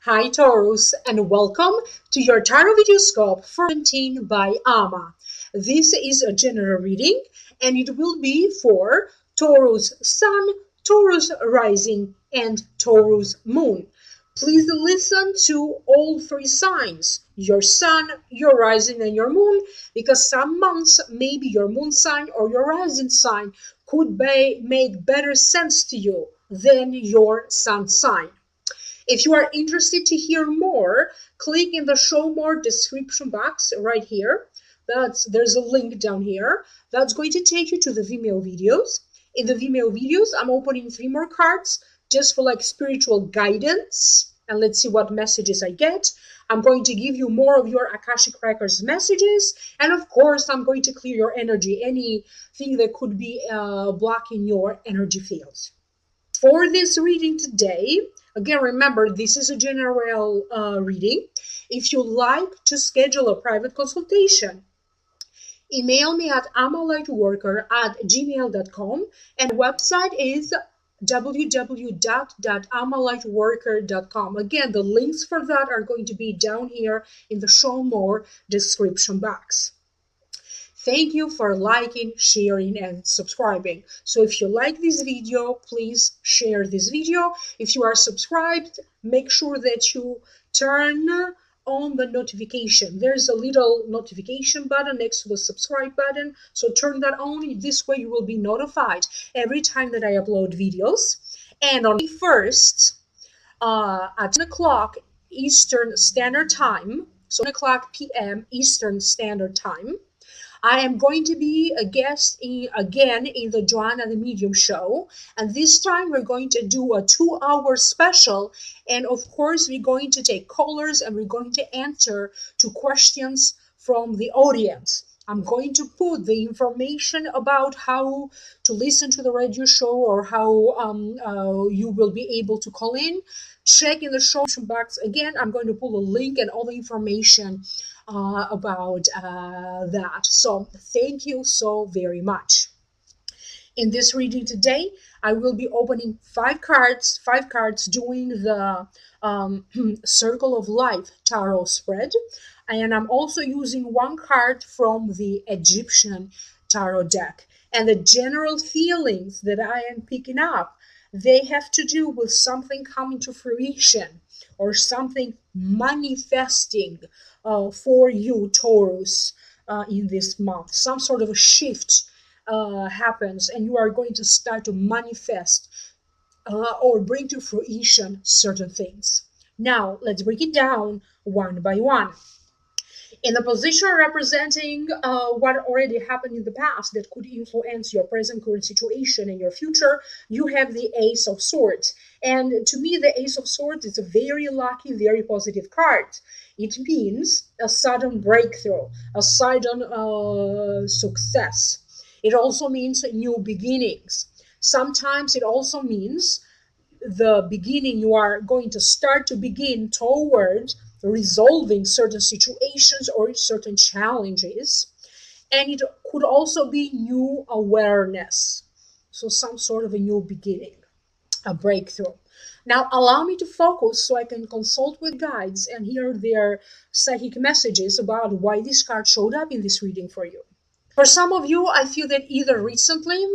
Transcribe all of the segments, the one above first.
Hi Taurus, and welcome to your Tarot Videoscope for 17 by Ama. This is a general reading and it will be for Taurus Sun, Taurus Rising, and Taurus Moon. Please listen to all three signs, your Sun, your Rising, and your Moon, because some months maybe your Moon sign or your Rising sign could make better sense to you than your Sun sign. If you are interested to hear more, click in the show more description box right here. There's a link down here that's going to take you to the Vimeo videos. In the Vimeo videos, I'm opening 3 more cards just for like spiritual guidance. And let's see what messages I get. I'm going to give you more of your Akashic Records messages. And of course, I'm going to clear your energy, anything that could be blocking your energy fields. For this reading today, again, remember, this is a general reading. If you'd like to schedule a private consultation, email me at amalightworker@gmail.com, and the website is www.amalightworker.com. Again, the links for that are going to be down here in the show more description box. Thank you for liking, sharing, and subscribing. So if you like this video, please share this video. If you are subscribed, make sure that you turn on the notification. There's a little notification button next to the subscribe button. So turn that on. This way you will be notified every time that I upload videos. And on the 1st, at 10 o'clock Eastern Standard Time, so 10 o'clock p.m. Eastern Standard Time, I am going to be a guest again in the Joanna the Medium show, and this time we're going to do a 2-hour special, and of course we're going to take callers and we're going to answer to questions from the audience. I'm going to put the information about how to listen to the radio show or how you will be able to call in. Check in the show box. Again, I'm going to put a link and all the information about that. So thank you so very much. In this reading today, I will be opening 5 cards doing the Circle of Life Tarot spread. And I'm also using 1 card from the Egyptian Tarot deck. And the general feelings that I am picking up, they have to do with something coming to fruition or something manifesting for you, Taurus, in this month. Some sort of a shift happens and you are going to start to manifest or bring to fruition certain things. Now, let's break it down one by one. In the position representing what already happened in the past that could influence your present current situation and your future, you have the Ace of Swords. And to me, the Ace of Swords is a very lucky, very positive card. It means a sudden breakthrough, a sudden success. It also means new beginnings. Sometimes it also means the beginning you are going to start to begin toward resolving certain situations or certain challenges. And it could also be new awareness. So some sort of a new beginning, a breakthrough. Now allow me to focus so I can consult with guides and hear their psychic messages about why this card showed up in this reading for you. For some of you, I feel that either recently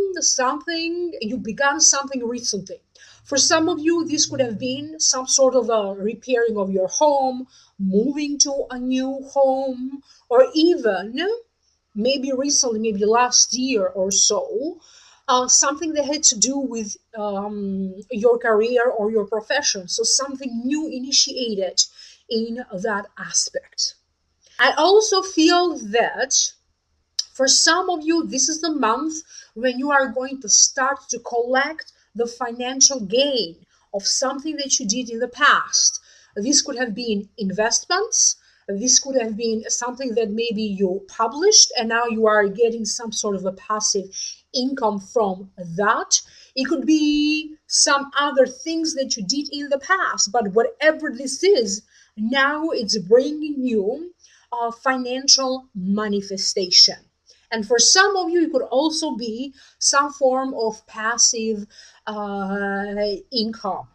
you began something recently. For some of you, this could have been some sort of a repairing of your home, moving to a new home, or even maybe recently, maybe last year or so, something that had to do with your career or your profession. So something new initiated in that aspect. I also feel that for some of you, this is the month when you are going to start to collect the financial gain of something that you did in the past. This could have been investments. This could have been something that maybe you published and now you are getting some sort of a passive income from that. It could be some other things that you did in the past, but whatever this is, now it's bringing you a financial manifestation. And for some of you, it could also be some form of passive income.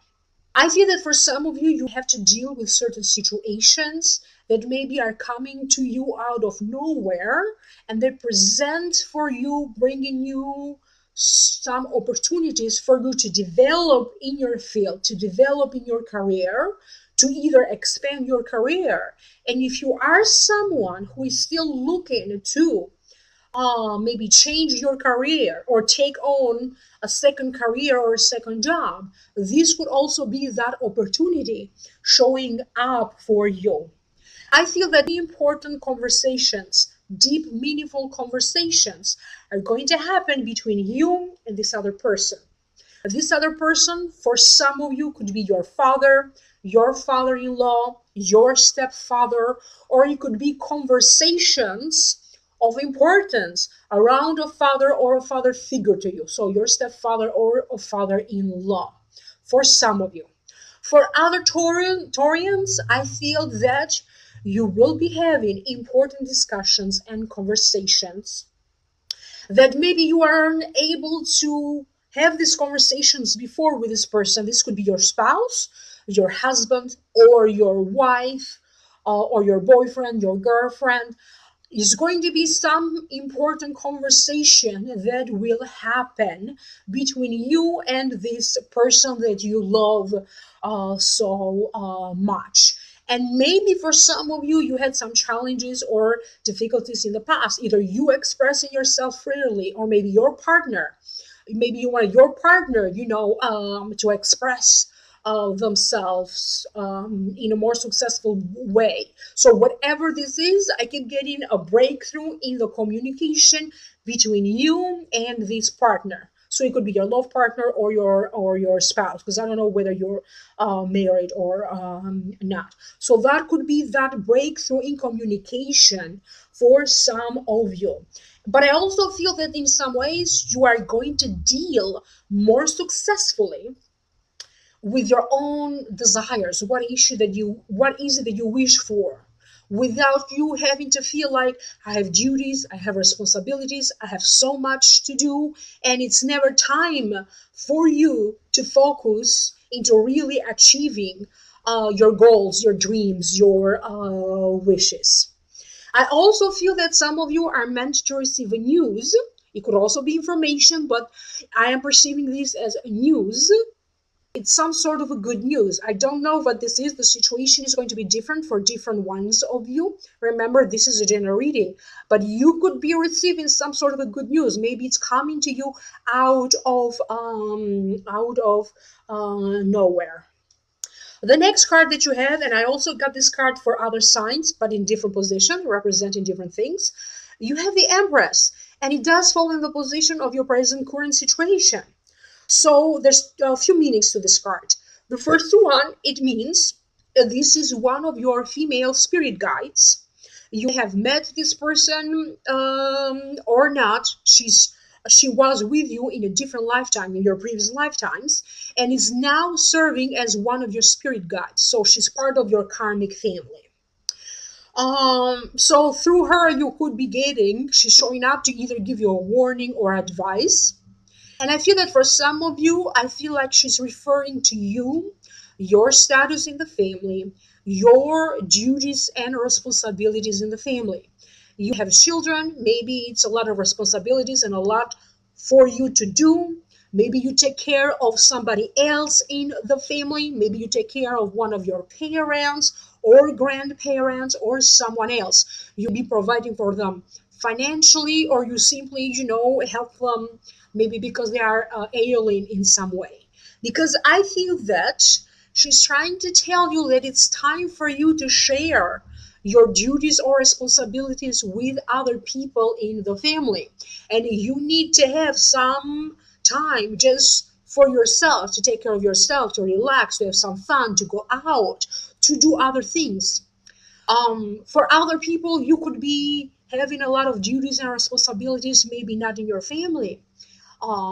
I feel that for some of you, you have to deal with certain situations that maybe are coming to you out of nowhere, and they present for you, bringing you some opportunities for you to develop in your field, to develop in your career, to either expand your career. And if you are someone who is still looking to maybe change your career or take on a second career or a second job, this could also be that opportunity showing up for you. I feel that important conversations, deep, meaningful conversations, are going to happen between you and this other person. This other person, for some of you, could be your father in law, your stepfather, or it could be conversations of importance around a father or a father figure to you. So, your stepfather or a father in law, for some of you. For other Taurians, I feel that you will be having important discussions and conversations that maybe you aren't able to have these conversations before with this person. This could be your spouse, your husband, or your wife, or your boyfriend, your girlfriend. Is going to be some important conversation that will happen between you and this person that you love so much. And maybe for some of you, you had some challenges or difficulties in the past, either you expressing yourself freely, or maybe your partner. Maybe you want your partner, to express themselves in a more successful way. So whatever this is, I keep getting a breakthrough in the communication between you and this partner. So it could be your love partner or your spouse, because I don't know whether you're married or not. So that could be that breakthrough in communication for some of you. But I also feel that in some ways you are going to deal more successfully with your own desires. What is it that you wish for, without you having to feel like I have duties, I have responsibilities, I have so much to do, and it's never time for you to focus into really achieving your goals, your dreams, your wishes. I also feel that some of you are meant to receive a news. It could also be information, but I am perceiving this as news. It's some sort of a good news. I don't know what this is. The situation is going to be different for different ones of you. Remember, this is a general reading, but you could be receiving some sort of a good news. Maybe it's coming to you out of nowhere. The next card that you have, and I also got this card for other signs, but in different position, representing different things. You have the Empress, and it does fall in the position of your present current situation. So there's a few meanings to this card. The first one, it means this is one of your female spirit guides. You have met this person or not. She was with you in a different lifetime, in your previous lifetimes, and is now serving as one of your spirit guides. So she's part of your karmic family. So through her, you could be getting, she's showing up to either give you a warning or advice. And I feel that for some of you, I feel like she's referring to you, your status in the family, your duties and responsibilities in the family. You have children, maybe it's a lot of responsibilities and a lot for you to do. Maybe you take care of somebody else in the family. Maybe you take care of one of your parents or grandparents or someone else. You'll be providing for them financially, or you simply, help them maybe because they are ailing in some way. Because I feel that she's trying to tell you that it's time for you to share your duties or responsibilities with other people in the family. And you need to have some time just for yourself, to take care of yourself, to relax, to have some fun, to go out, to do other things. For other people, you could be having a lot of duties and responsibilities, maybe not in your family.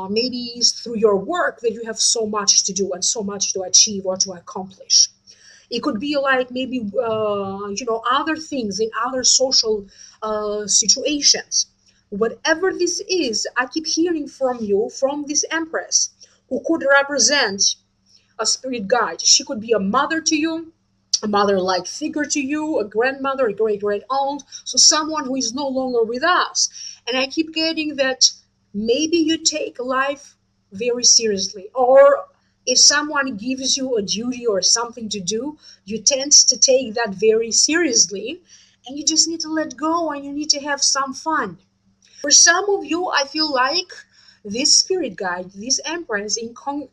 Maybe it's through your work that you have so much to do and so much to achieve or to accomplish. It could be like maybe, other things in other social situations. Whatever this is, I keep hearing from you, from this Empress, who could represent a spirit guide. She could be a mother to you, a mother-like figure to you, a grandmother, a great aunt, so someone who is no longer with us. And I keep getting that maybe you take life very seriously, or if someone gives you a duty or something to do, you tend to take that very seriously, and you just need to let go and you need to have some fun. For some of you, I feel like this spirit guide, this empress,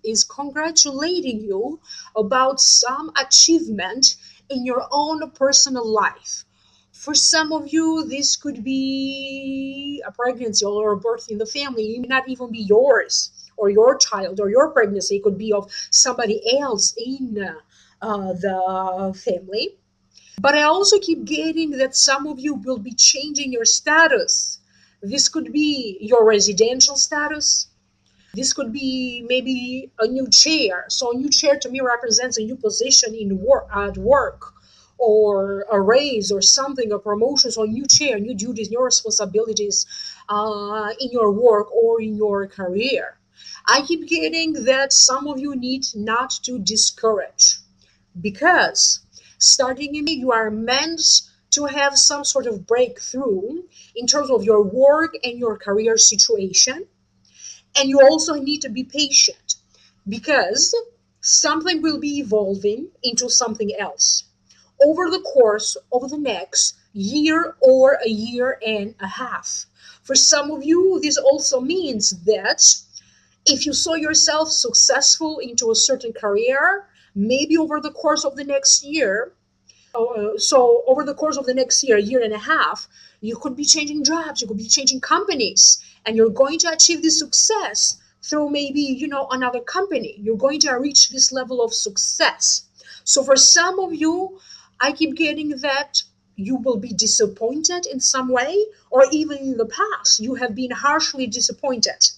is congratulating you about some achievement in your own personal life. For some of you, this could be a pregnancy or a birth in the family. It may not even be yours or your child or your pregnancy. It could be of somebody else in the family. But I also keep getting that some of you will be changing your status. This could be your residential status. This could be maybe a new chair. So a new chair to me represents a new position in work at work, or a raise or something, a promotion. So a new chair, new duties, new responsibilities in your work or in your career. I keep getting that some of you need not to discourage, because starting in May, you are meant to have some sort of breakthrough in terms of your work and your career situation. And you also need to be patient, because something will be evolving into something else over the course of the next year or a year and a half. For some of you, this also means that if you saw yourself successful into a certain career, maybe over the course of the next year, so over the course of the next year and a half, you could be changing jobs, you could be changing companies, and you're going to achieve this success through maybe, another company. You're going to reach this level of success. So for some of you, I keep getting that you will be disappointed in some way, or even in the past, you have been harshly disappointed.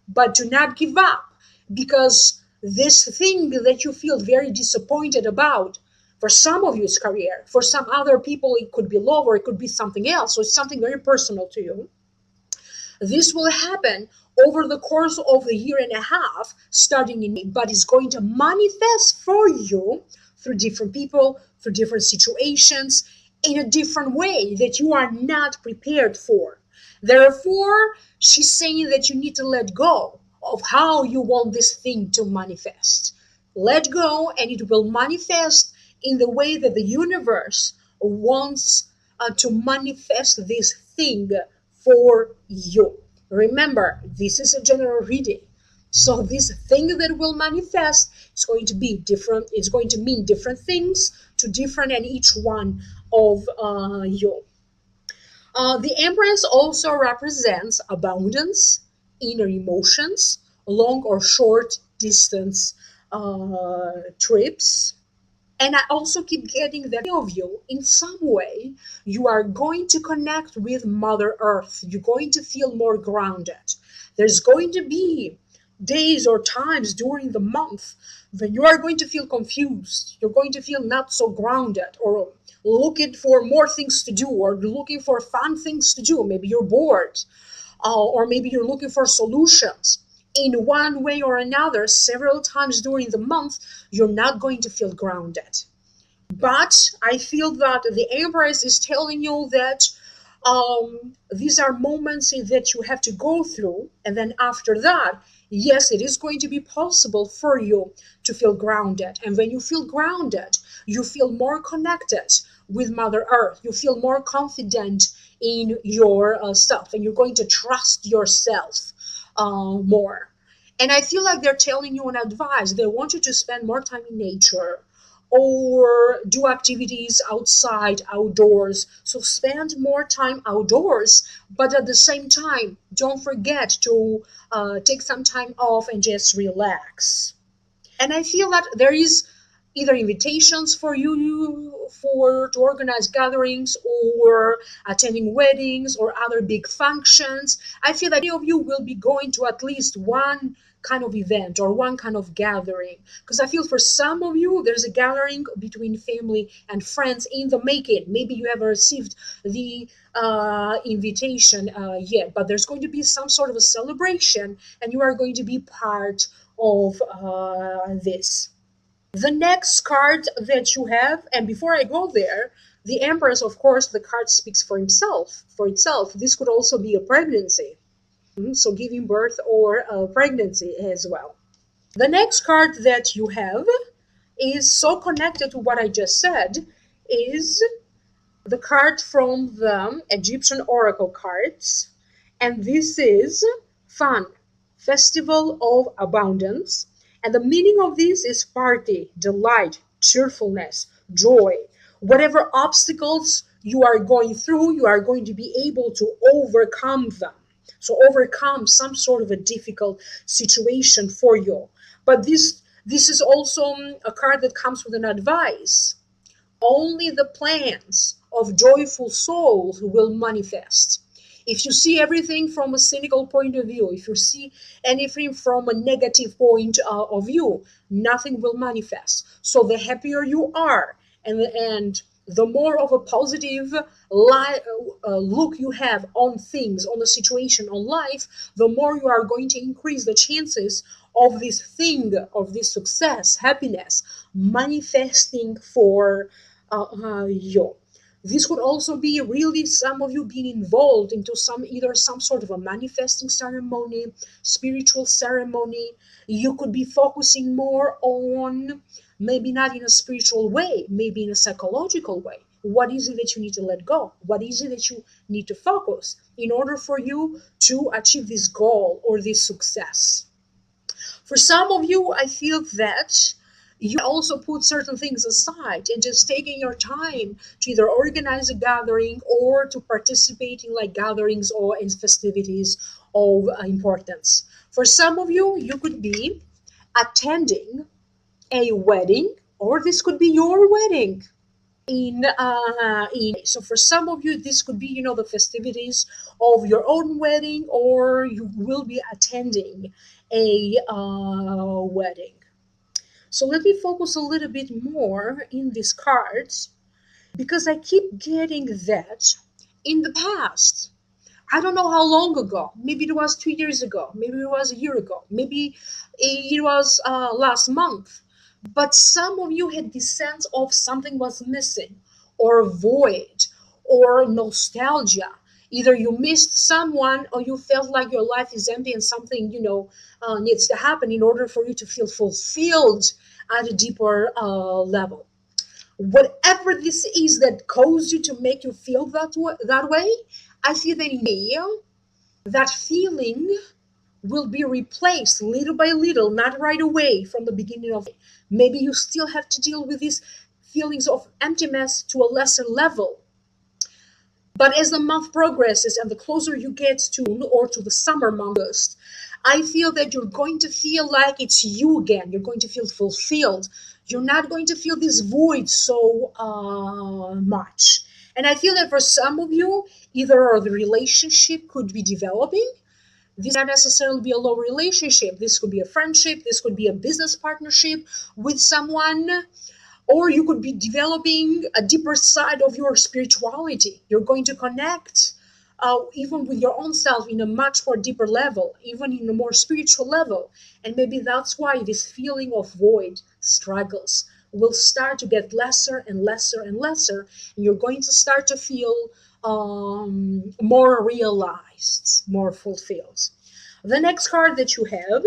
But do not give up, because this thing that you feel very disappointed about, for some of you it's career, for some other people it could be love, or it could be something else, so it's something very personal to you. This will happen over the course of a year and a half, starting in May, but it's going to manifest for you through different people, through different situations, in a different way that you are not prepared for. Therefore, she's saying that you need to let go of how you want this thing to manifest. Let go, and it will manifest in the way that the universe wants to manifest this thing for you. Remember, this is a general reading. So this thing that will manifest is going to be different. It's going to mean different things to different and each one of you. The Empress also represents abundance, inner emotions, long or short distance trips. And I also keep getting that of you, in some way, you are going to connect with Mother Earth. You're going to feel more grounded. There's going to be days or times during the month when you are going to feel confused. You're going to feel not so grounded, or looking for more things to do, or looking for fun things to do. Maybe you're bored, or maybe you're looking for solutions. In one way or another, several times during the month, you're not going to feel grounded. But I feel that the Empress is telling you that these are moments that you have to go through, and then after that, yes, it is going to be possible for you to feel grounded. And when you feel grounded, you feel more connected with Mother Earth. You feel more confident in your self, and you're going to trust yourself more. And I feel like they're telling you an advice. They want you to spend more time in nature, or do activities outside, outdoors. So spend more time outdoors, but at the same time, don't forget to take some time off and just relax. And I feel that there is either invitations for you to organize gatherings, or attending weddings or other big functions. I feel that many of you will be going to at least one kind of event or one kind of gathering, because I feel for some of you there's a gathering between family and friends in the making. Maybe you haven't received the invitation yet, but there's going to be some sort of a celebration, and you are going to be part of this. The next card that you have, and before I go there, the Empress, of course, the card speaks for himself, for itself. This could also be a pregnancy, so giving birth or a pregnancy as well. The next card that you have is so connected to what I just said, is the card from the Egyptian oracle cards, and this is fun, festival of abundance. And the meaning of this is party, delight, cheerfulness, joy. Whatever obstacles you are going through, you are going to be able to overcome them. So overcome some sort of a difficult situation for you. But this is also a card that comes with an advice. Only the plans of joyful souls will manifest. If you see everything from a cynical point of view, if you see anything from a negative point of view, nothing will manifest. So the happier you are, and the more of a positive look you have on things, on the situation, on life, the more you are going to increase the chances of this thing, of this success, happiness, manifesting for you. This could also be really some of you being involved into either some sort of a manifesting ceremony, spiritual ceremony. You could be focusing more on, maybe not in a spiritual way, maybe in a psychological way. What is it that you need to let go? What is it that you need to focus in order for you to achieve this goal or this success? For some of you, I feel that you also put certain things aside and just taking your time to either organize a gathering or to participate in like gatherings or in festivities of importance. For some of you, you could be attending a wedding, or this could be your wedding. So for some of you, this could be, the festivities of your own wedding, or you will be attending a wedding. So let me focus a little bit more in these cards, because I keep getting that in the past. I don't know how long ago. Maybe it was 2 years ago. Maybe it was a year ago. Maybe it was last month. But some of you had this sense of something was missing, or a void, or nostalgia. Either you missed someone, or you felt like your life is empty and something, needs to happen in order for you to feel fulfilled at a deeper level. Whatever this is that caused you to make you feel that way, I feel that feeling will be replaced little by little, not right away from the beginning of it. Maybe you still have to deal with these feelings of emptiness to a lesser level. But as the month progresses and the closer you get to or to the summer months, I feel that you're going to feel like it's you again. You're going to feel fulfilled. You're not going to feel this void so much. And I feel that for some of you, either the relationship could be developing. This not necessarily be a low relationship. This could be a friendship. This could be a business partnership with someone. Or you could be developing a deeper side of your spirituality. You're going to connect even with your own self in a much more deeper level, even in a more spiritual level. And maybe that's why this feeling of void, struggles, will start to get lesser and lesser and lesser. And you're going to start to feel more realized, more fulfilled. The next card that you have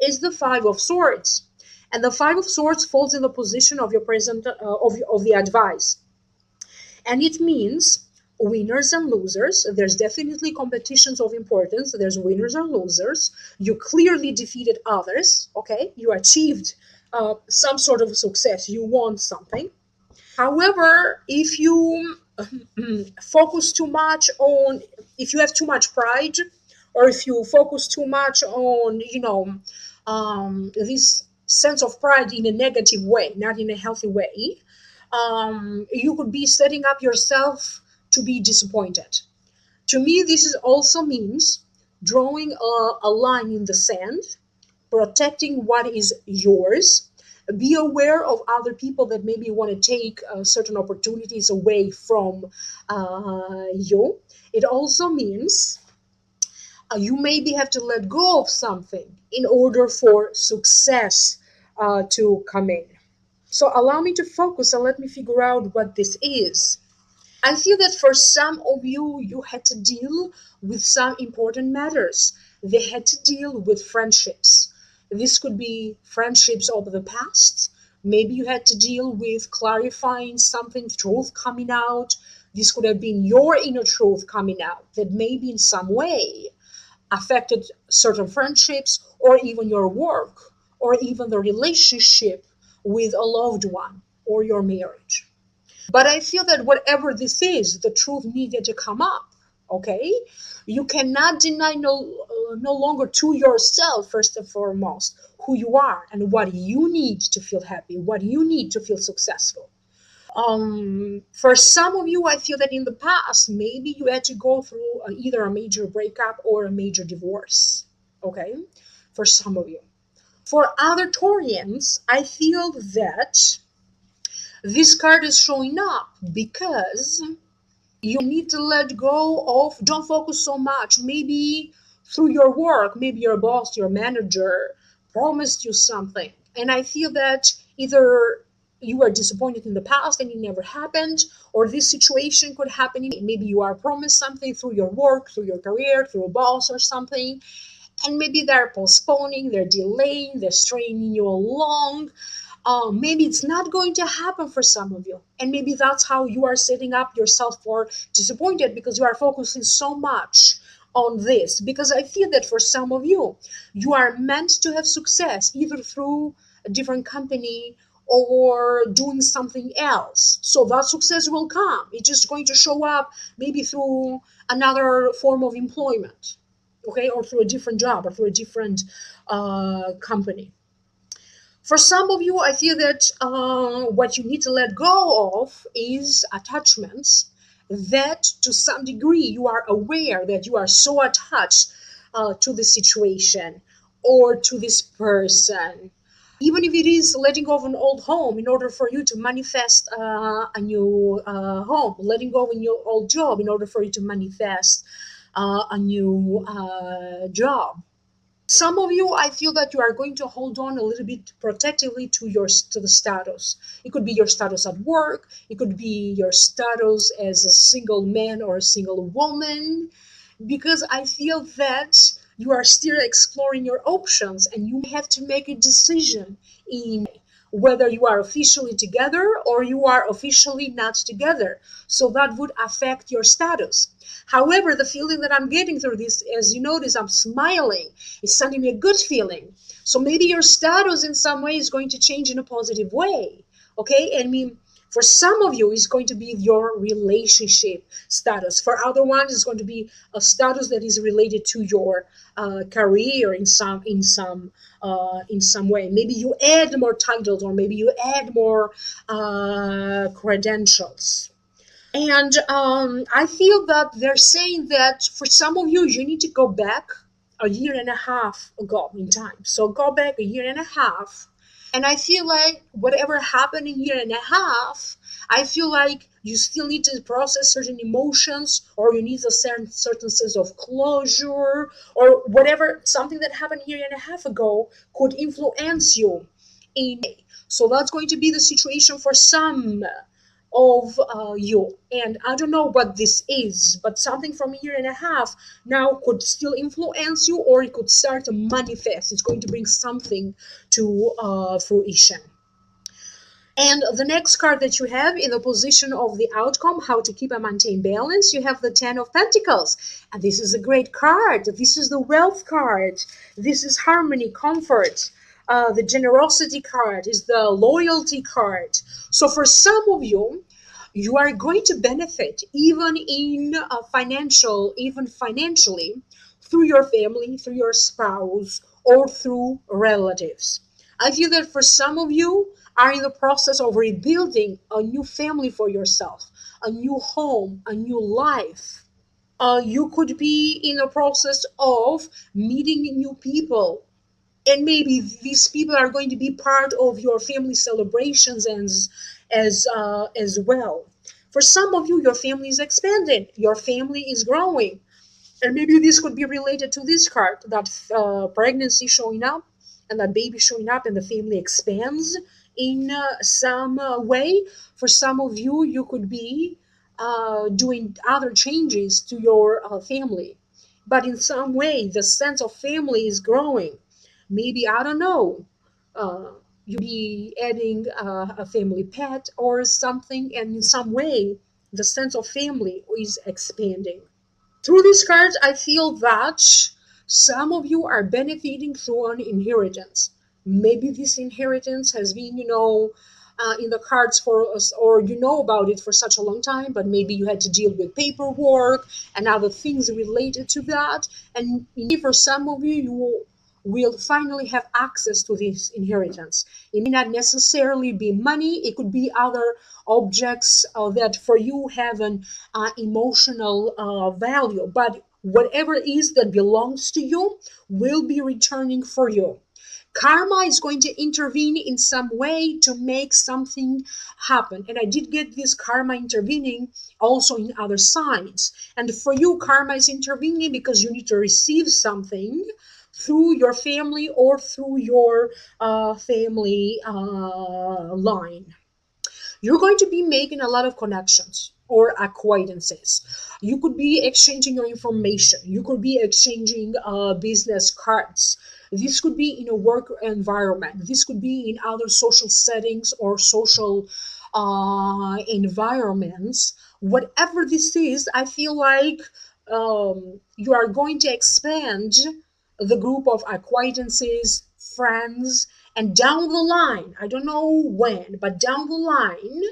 is the Five of Swords. And the Five of Swords falls in the position of your present of the advice, and it means winners and losers. There's definitely competitions of importance. There's winners and losers. You clearly defeated others. Okay, you achieved some sort of success. You won something. However, if you focus too much on, if you have too much pride, or if you focus too much on, this sense of pride in a negative way, not in a healthy way, you could be setting up yourself to be disappointed. To me, this is also means drawing a line in the sand, protecting what is yours. Be aware of other people that maybe want to take certain opportunities away from you. It also means you maybe have to let go of something in order for success to come in. So allow me to focus and let me figure out what this is. I feel that for some of you, you had to deal with some important matters. They had to deal with friendships. This could be friendships of the past. Maybe you had to deal with clarifying something, truth coming out. This could have been your inner truth coming out that maybe in some way affected certain friendships or even your work or even the relationship with a loved one or your marriage. But I feel that whatever this is, the truth needed to come up. Okay, you cannot deny no longer to yourself, first and foremost, who you are and what you need to feel happy, what you need to feel successful. For some of you, I feel that in the past, maybe you had to go through either a major breakup or a major divorce. Okay, for some of you. For other Taurians, I feel that this card is showing up because you need to let go of, don't focus so much. Maybe through your work, maybe your boss, your manager promised you something. And I feel that either you are disappointed in the past and it never happened, or this situation could happen. Maybe you are promised something through your work, through your career, through a boss or something, and maybe they're postponing, they're delaying, they're straining you along. Maybe it's not going to happen for some of you, and maybe that's how you are setting up yourself for disappointed because you are focusing so much on this. Because I feel that for some of you, you are meant to have success either through a different company or doing something else. So that success will come. It's just going to show up maybe through another form of employment, okay, or through a different job or through a different company. For some of you, I feel that what you need to let go of is attachments that to some degree you are aware that you are so attached to the situation or to this person. Even if it is letting go of an old home in order for you to manifest a new home, letting go of a new old job in order for you to manifest a new job. Some of you, I feel that you are going to hold on a little bit protectively to the status. It could be your status at work, it could be your status as a single man or a single woman, because I feel that you are still exploring your options and you have to make a decision in whether you are officially together or you are officially not together. So that would affect your status. However, the feeling that I'm getting through this, as you notice, I'm smiling. It's sending me a good feeling. So maybe your status in some way is going to change in a positive way. Okay? And I mean, for some of you, it's going to be your relationship status. For other ones, it's going to be a status that is related to your career in some way. Maybe you add more titles, or maybe you add more credentials. And I feel that they're saying that for some of you, you need to go back a year and a half ago in time. So go back a year and a half. And I feel like whatever happened in a year and a half, I feel like you still need to process certain emotions, or you need a certain sense of closure, or whatever, something that happened a year and a half ago could influence you in. So that's going to be the situation for some of you. And I don't know what this is, but something from a year and a half now could still influence you, or it could start to manifest. It's going to bring something to fruition. And the next card that you have in the position of the outcome, how to keep and maintain balance, you have the Ten of Pentacles. And this is a great card. This is the wealth card. This is harmony, comfort. The generosity card is the loyalty card. So for some of you, you are going to benefit even financially through your family, through your spouse, or through relatives. I feel that for some of you are in the process of rebuilding a new family for yourself, a new home, a new life. You could be in the process of meeting new people, and maybe these people are going to be part of your family celebrations as well. For some of you, your family is expanding, your family is growing, and maybe this could be related to this card, that pregnancy showing up and that baby showing up and the family expands in some way. For some of you, you could be doing other changes to your family. But in some way, the sense of family is growing. Maybe, I don't know, uh, you be adding a family pet or something, and in some way, the sense of family is expanding. Through these cards, I feel that some of you are benefiting through an inheritance. Maybe this inheritance has been, in the cards for us, or you know about it for such a long time, but maybe you had to deal with paperwork and other things related to that. And maybe for some of you, will finally have access to this inheritance. It may not necessarily be money, it could be other objects that for you have an emotional value, but whatever it is that belongs to you will be returning for you. Karma is going to intervene in some way to make something happen. And I did get this karma intervening also in other signs. And for you, karma is intervening because you need to receive something through your family or through your family line. You're going to be making a lot of connections or acquaintances. You could be exchanging your information. You could be exchanging business cards. This could be in a work environment. This could be in other social settings or social environments. Whatever this is, I feel like you are going to expand the group of acquaintances, friends, and down the line, I don't know when, but down the line,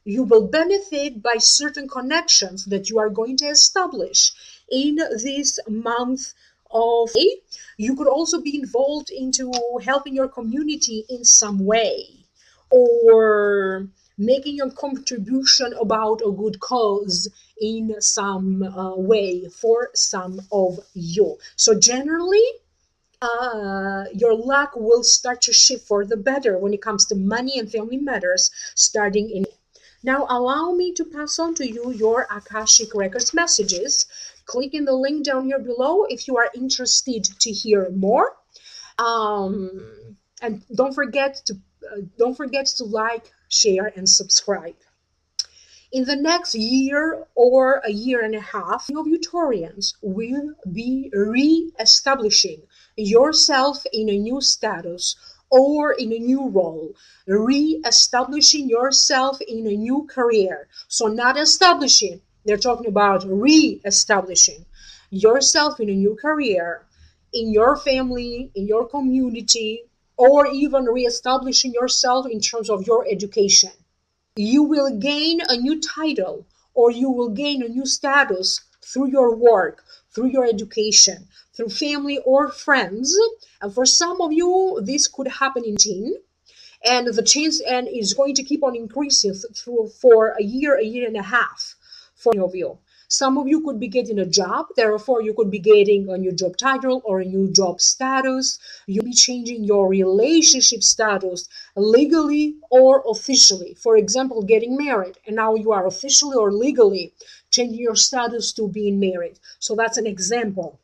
you will benefit by certain connections that you are going to establish in this month of May. You could also be involved into helping your community in some way, or making your contribution about a good cause in some way for some of you. So generally, your luck will start to shift for the better when it comes to money and family matters starting in. Now, allow me to pass on to you your Akashic Records messages. Click in the link down here below if you are interested to hear more. And don't forget to like, share, and subscribe. In the next year or a year and a half, you of you Taurians will be re-establishing yourself in a new status or in a new role, re-establishing yourself in a new career. So not establishing, they're talking about re-establishing yourself in a new career, in your family, in your community, or even re-establishing yourself in terms of your education. You will gain a new title or you will gain a new status through your work, through your education, through family or friends. And for some of you, this could happen in teen. And the chance and is going to keep on increasing through for a year and a half for many of you. Some of you could be getting a job, therefore you could be getting a new job title or a new job status. You'll be changing your relationship status legally or officially. For example, getting married, and now you are officially or legally changing your status to being married. So that's an example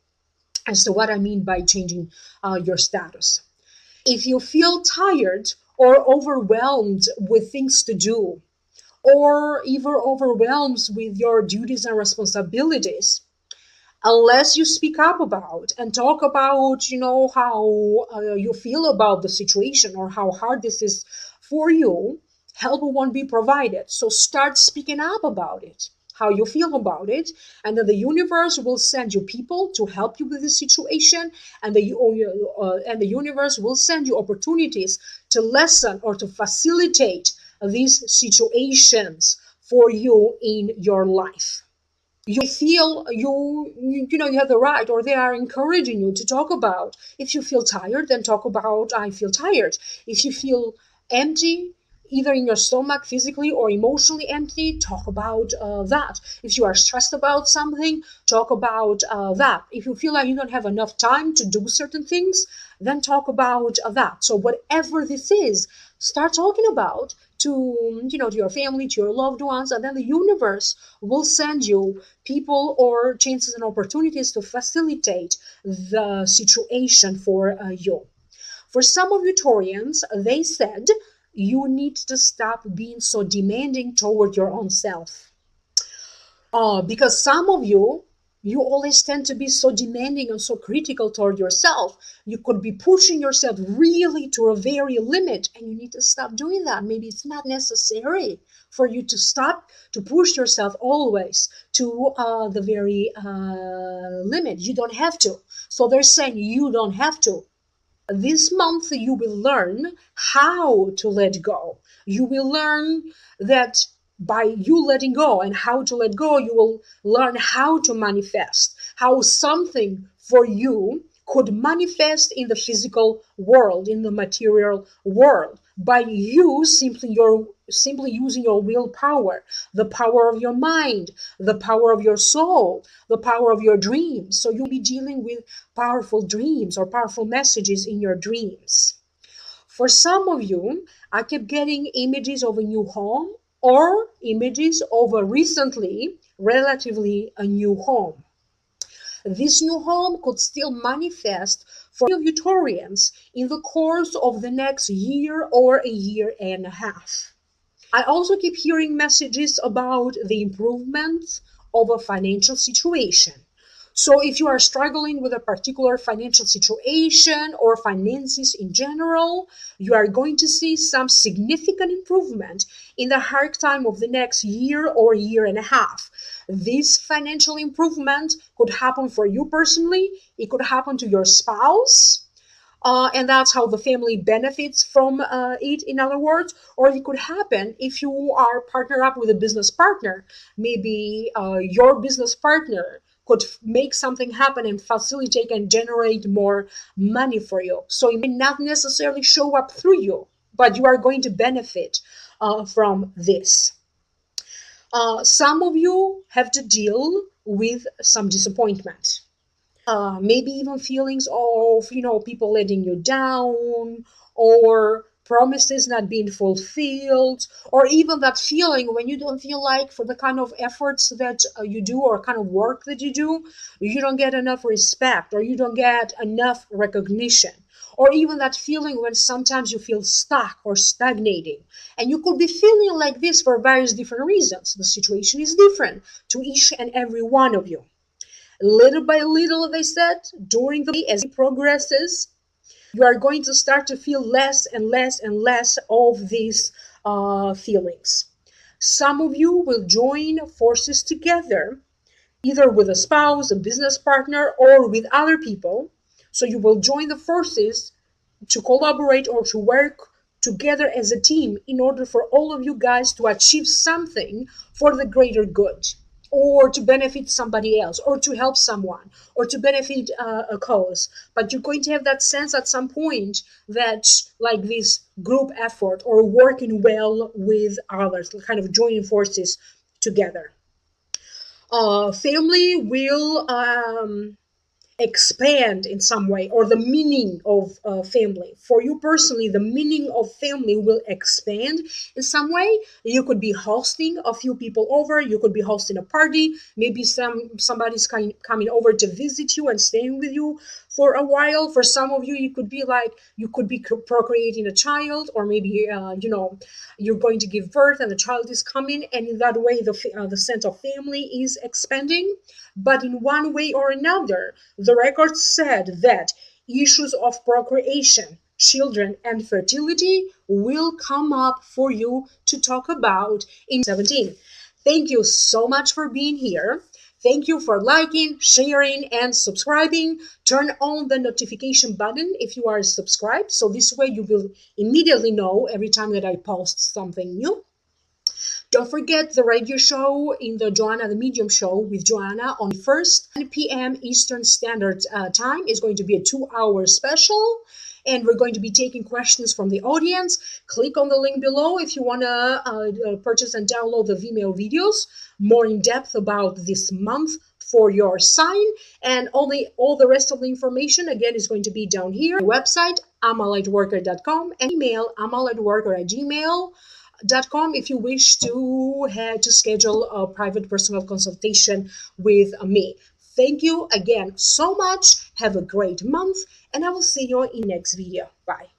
as to what I mean by changing your status. If you feel tired or overwhelmed with things to do, or even overwhelmed with your duties and responsibilities, unless you speak up about and talk about, how you feel about the situation or how hard this is for you, help won't be provided. So start speaking up about it, how you feel about it, and then the universe will send you people to help you with the situation, and the universe will send you opportunities to lessen or to facilitate these situations for you in your life. You feel you have the right, or they are encouraging you to talk about. If you feel tired, then talk about I feel tired. If you feel empty, either in your stomach physically or emotionally empty, talk about that. If you are stressed about something, talk about that. If you feel like you don't have enough time to do certain things, then talk about that. So whatever this is, start talking about to to your family, to your loved ones, and then the universe will send you people or chances and opportunities to facilitate the situation for you. For some of you Taurians, they said you need to stop being so demanding toward your own self. Because some of you always tend to be so demanding and so critical toward yourself. You could be pushing yourself really to a very limit, and you need to stop doing that. Maybe it's not necessary for you to stop to push yourself always to the very limit. You don't have to. So they're saying you don't have to. This month you will learn how to let go. You will learn that by you letting go and how to let go, you will learn how to manifest, how something for you could manifest in the physical world, in the material world, by you simply using your willpower, the power of your mind, the power of your soul, the power of your dreams. So you'll be dealing with powerful dreams or powerful messages in your dreams. For some of you, I kept getting images of a new home or images of a recently, relatively a new home. This new home could still manifest for Taurians in the course of the next year or a year and a half. I also keep hearing messages about the improvement of a financial situation. So if you are struggling with a particular financial situation or finances in general, you are going to see some significant improvement in the hard time of the next year or year and a half. This financial improvement could happen for you personally. It could happen to your spouse. And that's how the family benefits from it, in other words. Or it could happen if you are partnered up with a business partner. Maybe your business partner could make something happen and facilitate and generate more money for you. So it may not necessarily show up through you, but you are going to benefit from this. Some of you have to deal with some disappointment. Maybe even feelings of, people letting you down, or promises not being fulfilled, or even that feeling when you don't feel like for the kind of efforts that you do or kind of work that you don't get enough respect or you don't get enough recognition. Or even that feeling when sometimes you feel stuck or stagnating. And you could be feeling like this for various different reasons. The situation is different to each and every one of you. Little by little, they said, during the day as it progresses, you are going to start to feel less and less and less of these feelings. Some of you will join forces together, either with a spouse, a business partner, or with other people. So you will join the forces to collaborate or to work together as a team in order for all of you guys to achieve something for the greater good, or to benefit somebody else, or to help someone, or to benefit a cause. But you're going to have that sense at some point that, like, this group effort or working well with others, kind of joining forces together. Family will expand in some way, or the meaning of family. For you personally, the meaning of family will expand in some way. You could be hosting a few people over. You could be hosting a party. Maybe somebody's coming over to visit you and staying with you for a while. For some of you, you could be procreating a child, or maybe you're going to give birth and the child is coming, and in that way the sense of family is expanding. But in one way or another, the record said that issues of procreation, children, and fertility will come up for you to talk about in 17. Thank you so much for being here. Thank you for liking, sharing, and subscribing. Turn on the notification button if you are subscribed, so this way you will immediately know every time that I post something new. Don't forget the radio show in the Joanna the Medium show with Joanna on 1st 10 p.m. Eastern Standard Time is going to be a 2-hour special. And we're going to be taking questions from the audience. Click on the link below if you want to purchase and download the Vimeo videos more in depth about this month for your sign. And all the rest of the information, again, is going to be down here. My website, amalightworker.com, and email amalightworker@gmail.com if you wish to schedule a private personal consultation with me. Thank you again so much. Have a great month, and I will see you in next video. Bye.